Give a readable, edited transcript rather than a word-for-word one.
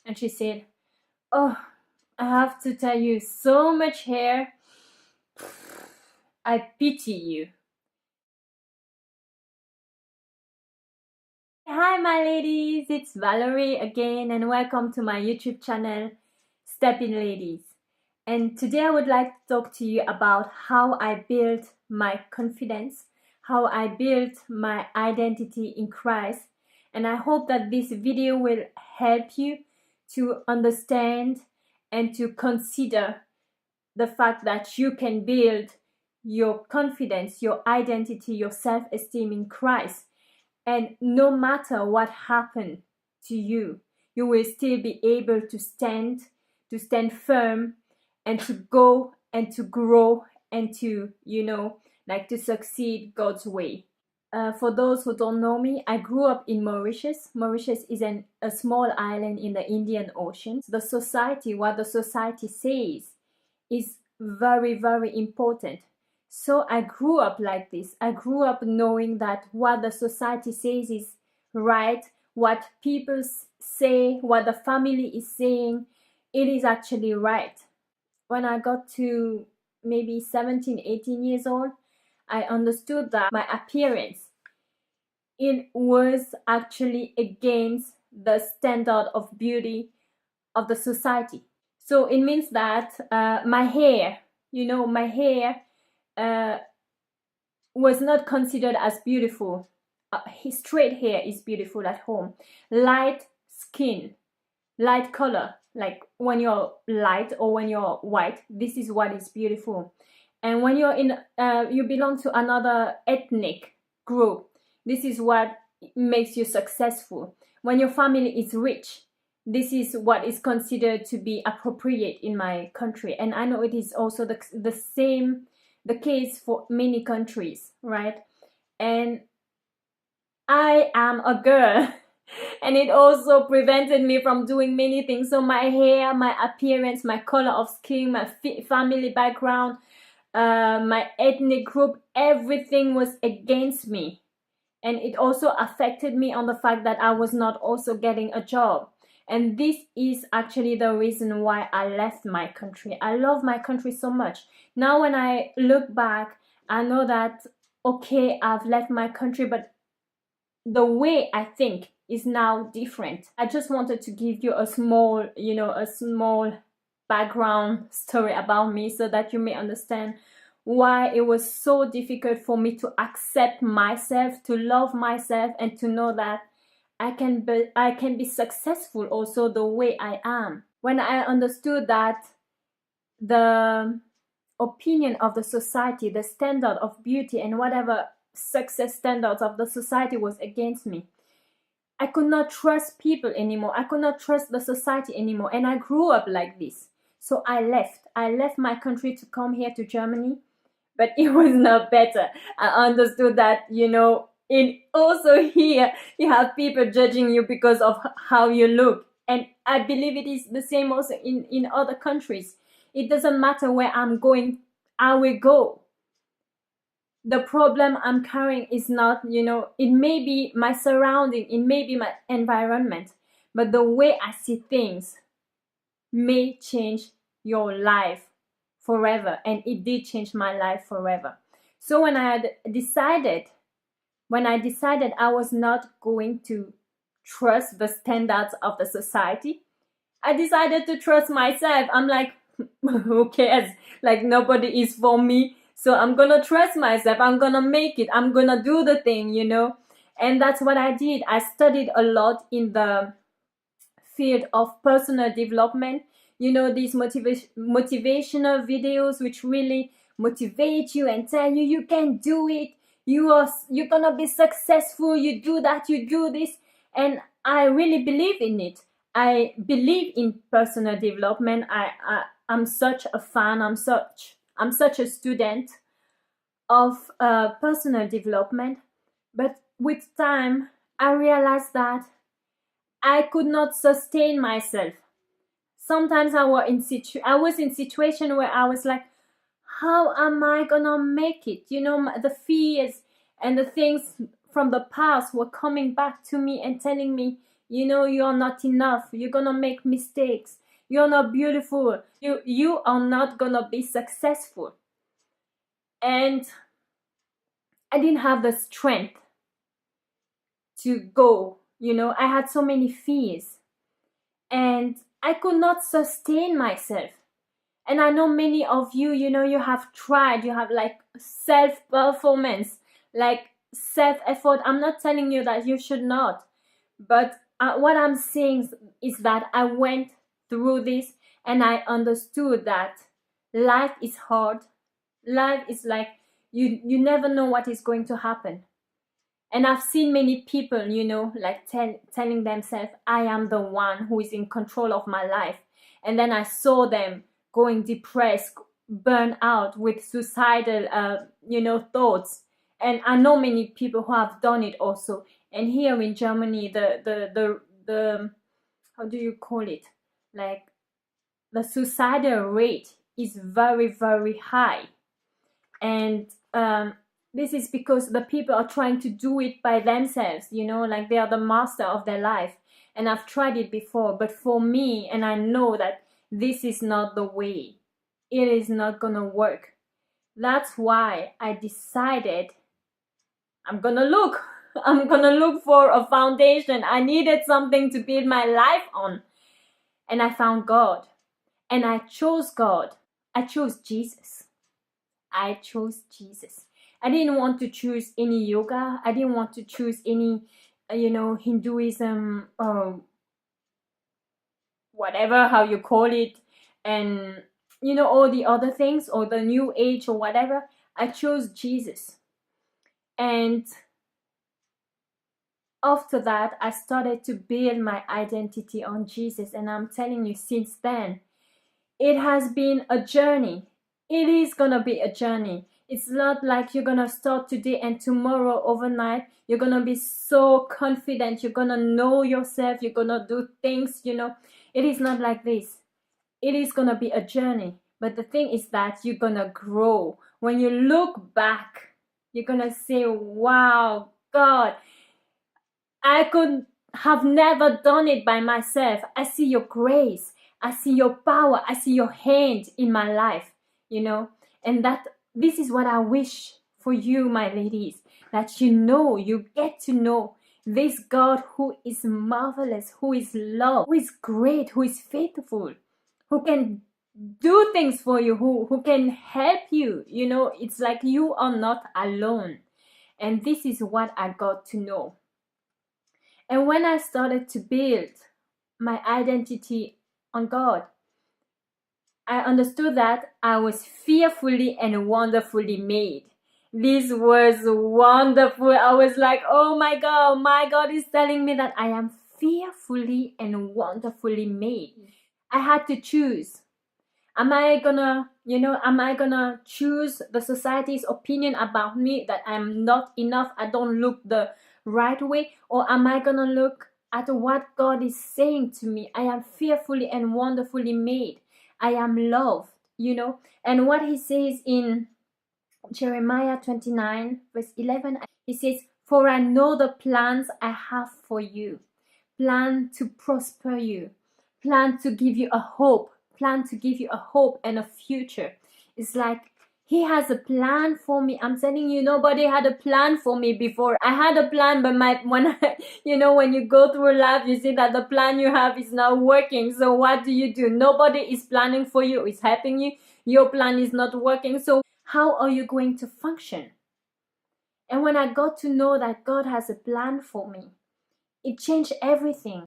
and she said, "Oh, I have to tell you, so much hair. I pity you." Hi, my ladies, it's Valerie again, and welcome to my YouTube channel, Step In Ladies. And today I would like to talk to you about how I built my confidence, how I built my identity in Christ. And I hope that this video will help you to understand and to consider the fact that you can build your confidence, your identity, your self-esteem in Christ. And no matter what happened to you, you will still be able to stand firm, and to go and to grow and to, like, to succeed God's way. For those who don't know me, I grew up in Mauritius. Mauritius is a small island in the Indian Ocean. What the society says is very, very important. So I grew up like this. I grew up knowing that what the society says is right, what people say, what the family is saying, it is actually right. When I got to maybe 17, 18 years old, I understood that my appearance, it was actually against the standard of beauty of the society. So it means that my hair, my hair uh, was not considered as beautiful. Straight hair is beautiful at home. Light skin, light color, like when you're light or when you're white, this is what is beautiful. And when you're you belong to another ethnic group, this is what makes you successful. When your family is rich, this is what is considered to be appropriate in my country. And I know it is also the case for many countries, right? And I am a girl. And it also prevented me from doing many things. So my hair, my appearance, my color of skin, my family background, my ethnic group, everything was against me. And it also affected me on the fact that I was not also getting a job. And this is actually the reason why I left my country. I love my country so much. Now when I look back, I know that, okay, I've left my country, but the way I think is now different. I just wanted to give you a small background story about me so that you may understand why it was so difficult for me to accept myself, to love myself, and to know that I can be successful also the way I am. When I understood that the opinion of the society, the standard of beauty and whatever success standards of the society was against me, I could not trust people anymore. I could not trust the society anymore. And I grew up like this. So I left my country to come here to Germany, but it was not better. I understood that, in also here, you have people judging you because of how you look. And I believe it is the same also in other countries. It doesn't matter where I'm going, I will go. The problem I'm carrying is not, it may be my surrounding, it may be my environment, but the way I see things may change your life forever. And it did change my life forever. So when I decided I was not going to trust the standards of the society, I decided to trust myself. I'm like, who cares? Like, nobody is for me. So I'm gonna trust myself. I'm gonna make it. I'm gonna do the thing, And that's what I did. I studied a lot in the field of personal development. These motivational videos which really motivate you and tell you you can do it. You're gonna be successful. You do that. You do this. And I really believe in it. I believe in personal development. I'm such a fan. I'm such a student of personal development. But with time, I realized that I could not sustain myself. Sometimes I was in situation where I was like, how am I gonna make it? The fears and the things from the past were coming back to me and telling me, You know, you're not enough. You're gonna make mistakes. You're not beautiful. You are not gonna be successful. And I didn't have the strength to go. You know, I had so many fears and I could not sustain myself. And I know many of you, you know, you have tried, you have like self performance, like self effort. I'm not telling you that you should not, but what I'm saying is that I went through this and I understood that life is hard. Life is like you never know what is going to happen. And I've seen many people, you know, like telling themselves, I am the one who is in control of my life. And then I saw them going depressed, burned out with suicidal, you know, thoughts. And I know many people who have done it also. And here in Germany, the how do you call it? Like the suicidal rate is very, very high. And this is because the people are trying to do it by themselves, you know, like they are the master of their life. And I've tried it before, but for me, and I know that this is not the way, it is not gonna work. That's why I decided I'm gonna look. I'm gonna look for a foundation. I needed something to build my life on. And I found God. And I chose God. I chose Jesus. I chose Jesus. I didn't want to choose any yoga. I didn't want to choose any, you know, Hinduism or whatever, how you call it. And, you know, all the other things or the new age or whatever. I chose Jesus. And after that, I started to build my identity on Jesus. And I'm telling you, since then, it has been a journey. It is gonna be a journey. It's not like you're gonna start today and tomorrow overnight you're gonna be so confident, you're gonna know yourself, you're gonna do things, you know. It is not like this. It is gonna be a journey. But the thing is that you're gonna grow. When you look back, you're gonna say, wow, God, I could have never done it by myself. I see your grace. I see your power. I see your hand in my life, you know. And that this is what I wish for you, my ladies, that you know, you get to know this God who is marvelous, who is love, who is great, who is faithful, who can do things for you, who can help you. You know, it's like you are not alone. And this is what I got to know. And when I started to build my identity on God, I understood that I was fearfully and wonderfully made. This was wonderful. I was like, oh my God is telling me that I am fearfully and wonderfully made. I had to choose. Am I gonna choose the society's opinion about me that I'm not enough, I don't look the right way? Or am I gonna look at what God is saying to me? I am fearfully and wonderfully made. I am loved, you know? And what he says in Jeremiah 29 verse 11, he says, for I know the plans I have for you. Plan to prosper you. Plan to give you a hope. Plan to give you a hope and a future. It's like he has a plan for me. I'm telling you, nobody had a plan for me before. I had a plan, but when you go through life, you see that the plan you have is not working. So what do? Nobody is planning for you, is helping you. Your plan is not working. So how are you going to function? And when I got to know that God has a plan for me, it changed everything.